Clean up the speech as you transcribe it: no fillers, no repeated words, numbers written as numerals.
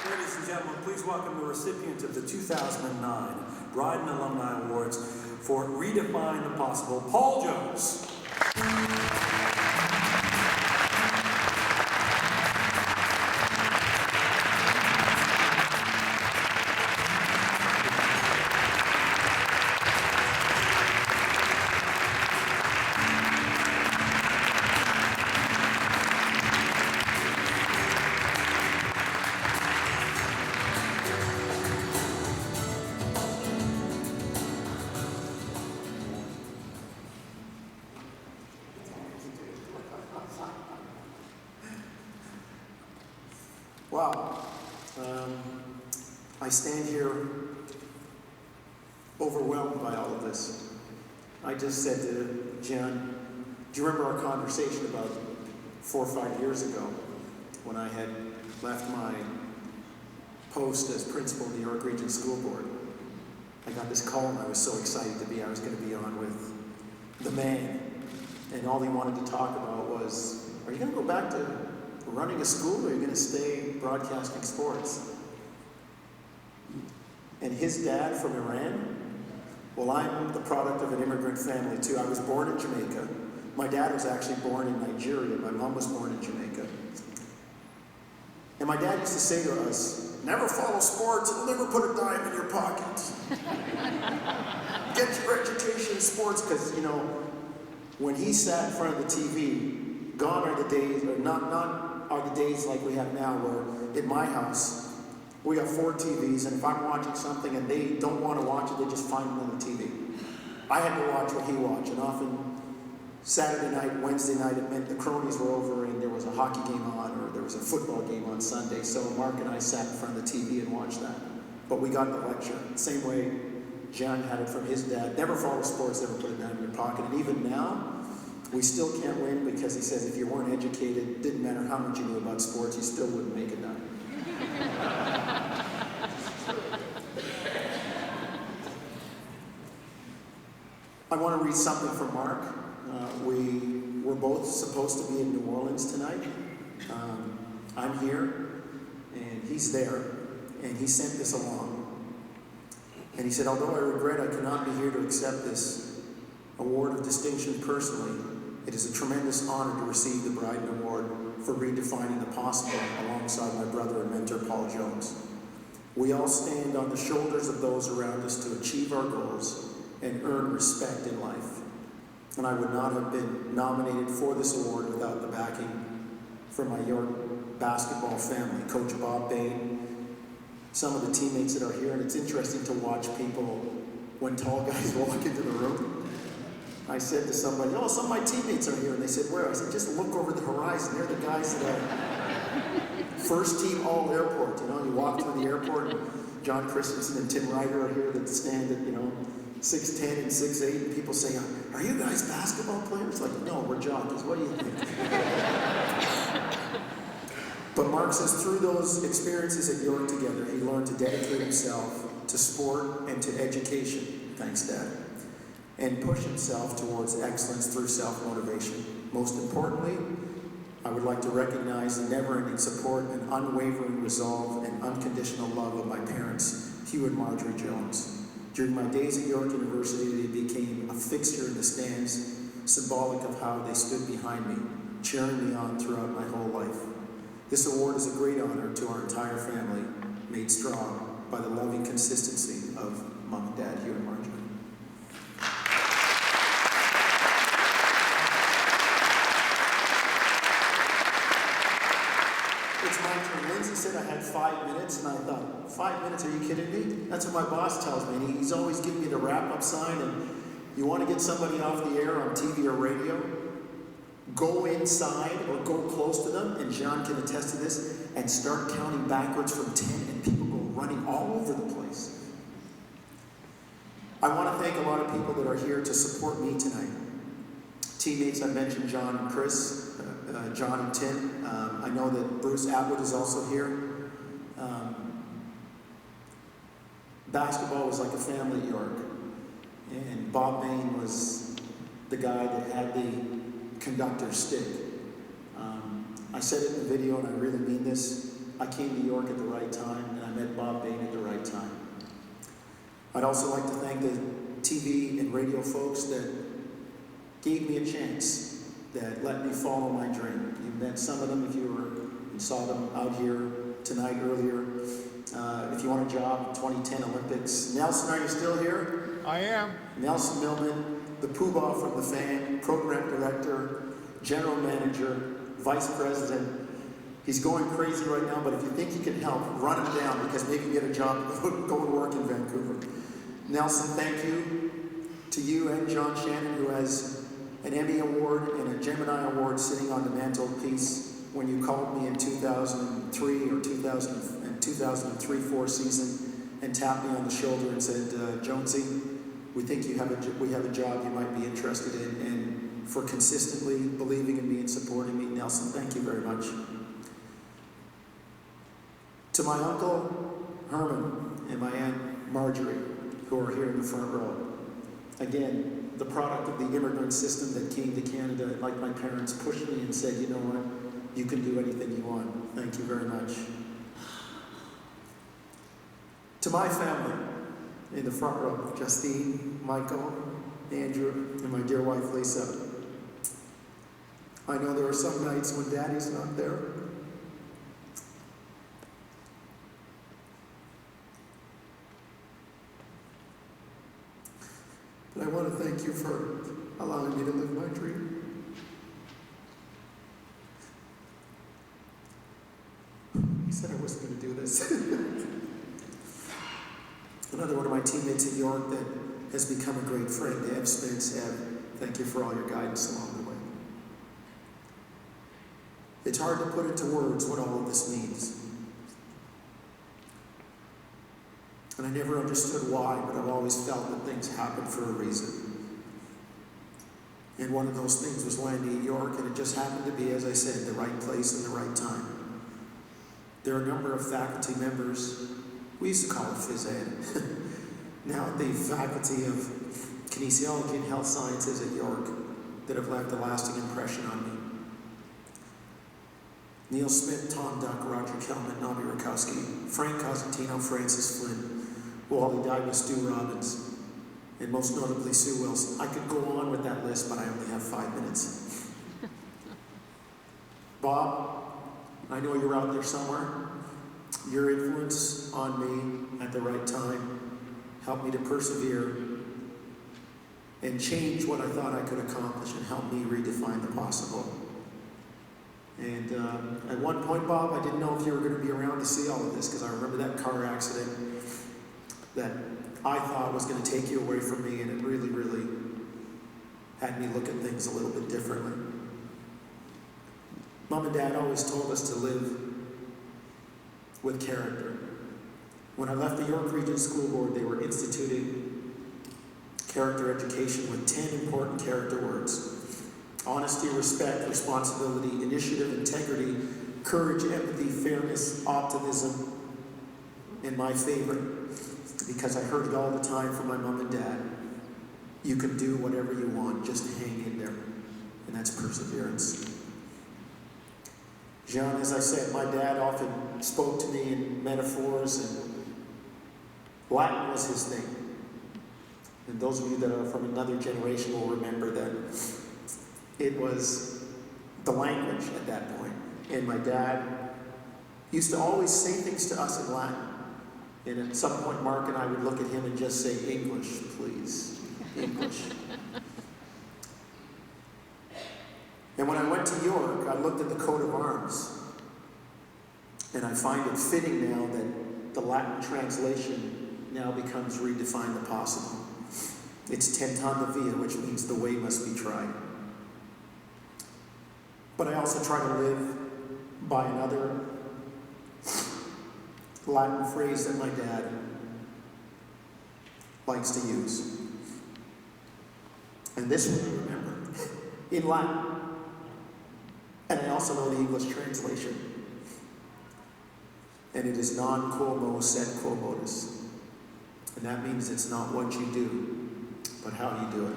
Ladies and gentlemen, please welcome the recipient of the 2009 Bride and Alumni Awards for Redefine the Possible, Paul Jones. Wow. I stand here overwhelmed by all of this. I just said to Jen, do you remember our conversation about 4 or 5 years ago when I had left my post as principal of the New York Region School Board? I got this call and I was so excited I was going to be on with the man. And all he wanted to talk about was, are you going to go back to running a school, or are you going to stay broadcasting sports? And his dad from Iran, well, I'm the product of an immigrant family too. I was born in Jamaica. My dad was actually born in Nigeria. My mom was born in Jamaica. And my dad used to say to us, never follow sports, it'll never put a dime in your pocket. Get your education in sports, because, you know, when he sat in front of the TV, gone are the days, or not are the days like we have now, where in my house, we have 4 TVs, and if I'm watching something and they don't want to watch it, they just find another TV. I had to watch what he watched, and often Saturday night, Wednesday night, it meant the cronies were over and there was a hockey game on, or there was a football game on Sunday, so Mark and I sat in front of the TV and watched that. But we got the lecture. Same way John had it from his dad. Never follow sports, never put a dime in your pocket. And even now, we still can't win, because he says if you weren't educated, didn't matter how much you knew about sports, you still wouldn't make a dime. I want to read something from Mark. We were both supposed to be in New Orleans tonight. I'm here, and he's there, and he sent this along. And he said, although I regret I cannot be here to accept this award of distinction personally, it is a tremendous honor to receive the Bryden Award for redefining the possible alongside my brother and mentor, Paul Jones. We all stand on the shoulders of those around us to achieve our goals and earn respect in life. And I would not have been nominated for this award without the backing from my York basketball family, Coach Bob Bain, some of the teammates that are here. And it's interesting to watch people when tall guys walk into the room. I said to somebody, oh, some of my teammates are here. And they said, where? I said, just look over the horizon. They're the guys that are first team all airport. You know, you walk through the airport, and John Christensen and Tim Ryder are here that stand at, 6'10" and 6'8", and people say, are you guys basketball players? Like, no, we're jockeys. What do you think? But Mark says, through those experiences at York together, he learned to dedicate himself to sport and to education. Thanks, Dad. And push himself towards excellence through self-motivation. Most importantly, I would like to recognize the never-ending support and unwavering resolve and unconditional love of my parents, Hugh and Marjorie Jones. During my days at York University, they became a fixture in the stands, symbolic of how they stood behind me, cheering me on throughout my whole life. This award is a great honor to our entire family, made strong by the loving consistency of Mom and Dad, Hugh and Marjorie. It's my turn. Lindsay said I had 5 minutes, and I thought, 5 minutes, are you kidding me? That's what my boss tells me, and he's always giving me the wrap-up sign, and you want to get somebody off the air on TV or radio, go inside or go close to them, and John can attest to this, and start counting backwards from 10, and people go running all over the place. I want to thank a lot of people that are here to support me tonight. Teammates, I mentioned John and Chris, John and Tim. I know that Bruce Atwood is also here. Basketball was like a family at York. And Bob Bain was the guy that had the conductor's stick. I said it in the video, and I really mean this. I came to York at the right time, and I met Bob Bain at the right time. I'd also like to thank the TV and radio folks that gave me a chance, that let me follow my dream. You met some of them if you saw them out here tonight earlier. If you want a job, 2010 Olympics. Nelson, are you still here? I am. Nelson Millman, the poobah from the fan, program director, general manager, vice president. He's going crazy right now, but if you think he can help, run him down, because maybe get a job, go to work in Vancouver. Nelson, thank you to you and John Shannon, who has an Emmy Award and a Gemini Award sitting on the mantelpiece when you called me in 2003 or 2003-4 season and tapped me on the shoulder and said, Jonesy, we think we have a job you might be interested in, and for consistently believing in me and supporting me. Nelson, thank you very much. To my uncle Herman and my aunt Marjorie, who are here in the front row. Again, the product of the immigrant system that came to Canada, like my parents, pushed me and said, you know what, you can do anything you want. Thank you very much. To my family in the front row, Justine, Michael, Andrew, and my dear wife, Lisa. I know there are some nights when Daddy's not there. But I want to thank you for allowing me to live my dream. He said I wasn't going to do this. Another one of my teammates at York that has become a great friend, Eb Spence. Eb, thank you for all your guidance along the way. It's hard to put into words what all of this means. And I never understood why, but I've always felt that things happen for a reason. And one of those things was landing at York, and it just happened to be, as I said, the right place and the right time. There are a number of faculty members, we used to call it phys ed, now the faculty of kinesiology and health sciences at York, that have left a lasting impression on me. Neil Smith, Tom Duck, Roger Kelman, Nobby Rakowski, Frank Cosentino, Francis Flynn, Wally Douglas, Stu Robbins, and most notably Sue Wilson. I could go on with that list, but I only have 5 minutes. Bob, I know you're out there somewhere. Your influence on me at the right time helped me to persevere and change what I thought I could accomplish and help me redefine the possible. And at one point, Bob, I didn't know if you were going to be around to see all of this, because I remember that car accident that I thought was going to take you away from me, and it really, really had me look at things a little bit differently. Mom and Dad always told us to live with character. When I left the York Region School Board, they were instituting character education with 10 important character words: honesty, respect, responsibility, initiative, integrity, courage, empathy, fairness, optimism, and my favorite, because I heard it all the time from my mom and dad, you can do whatever you want, just hang in there. And that's perseverance. Jean, as I said, my dad often spoke to me in metaphors, and Latin was his thing. And those of you that are from another generation will remember that it was the language at that point. And my dad used to always say things to us in Latin. And at some point, Mark and I would look at him and just say, English, please, English. And when I went to York, I looked at the coat of arms. And I find it fitting now that the Latin translation now becomes redefine the possible. It's tentanda via, which means the way must be tried. But I also try to live by another Latin phrase that my dad likes to use. And this one I remember in Latin. And I also know the English translation. And it is non quo sed quo modus. And that means it's not what you do, but how you do it.